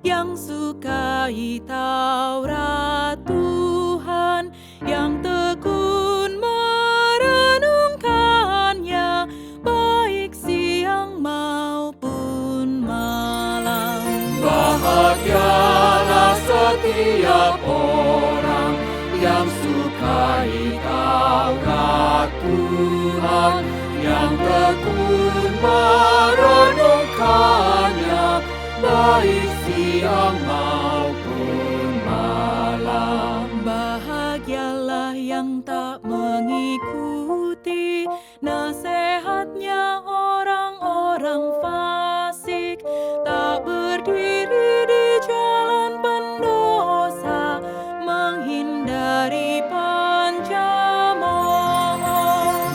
yang sukai Taurat Tuhan, yang tekun merenungkannya baik siang maupun malam. Bahagialah setiap orang yang sukai Taurat Tuhan, yang tekun merenungkannya baik siang maupun malam. Bahagialah yang tak mengikuti nasihatnya orang-orang fasik, tak berdiri di jalan pendosa, menghindari pencemooh.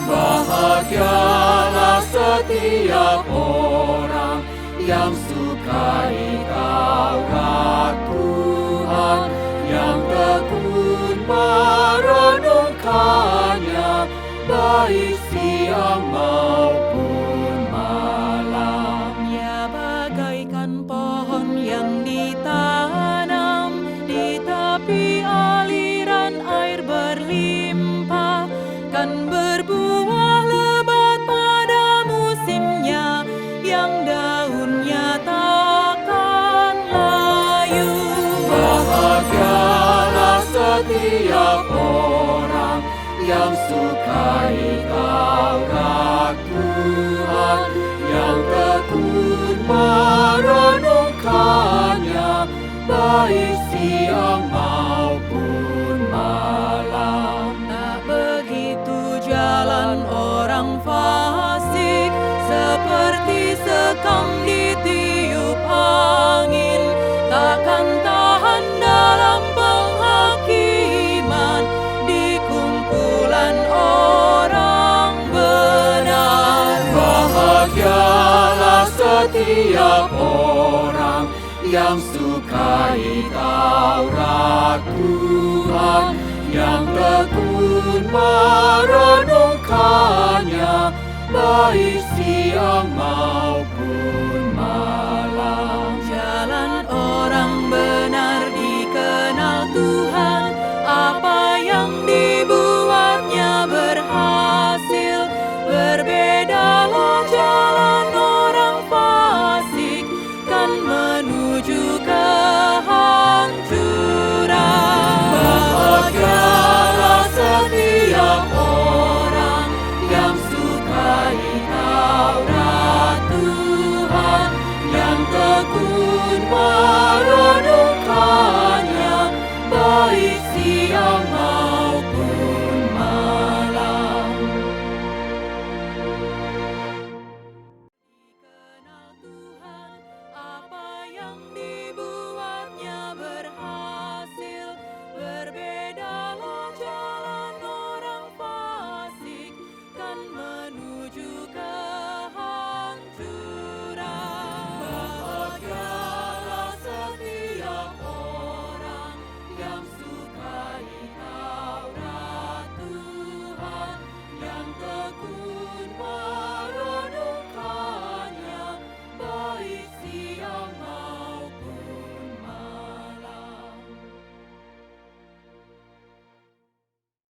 Bahagialah setiap orang yang sukai Taurat Tuhan, yang tekun merenungkannya baik siang maupun malam. Ya, bagaikan pohon yang ditanam di tepi aliran air berlimpah, kan berbuah lebat pada musimnya, yang daunnya takkan layu. Bahagialah setiap orang yang sukai Taurat Tuhan, yang tekun merenungkannya baik siang maupun malam. Tak begitu jalan orang fasik, seperti sekam ditiup angin, takkan tahan dalam penghakiman di kumpulan orang benar. Bahagialah setiap orang yang sukai Taurat Tuhan, yang tekun merenungkannya baik siang maupun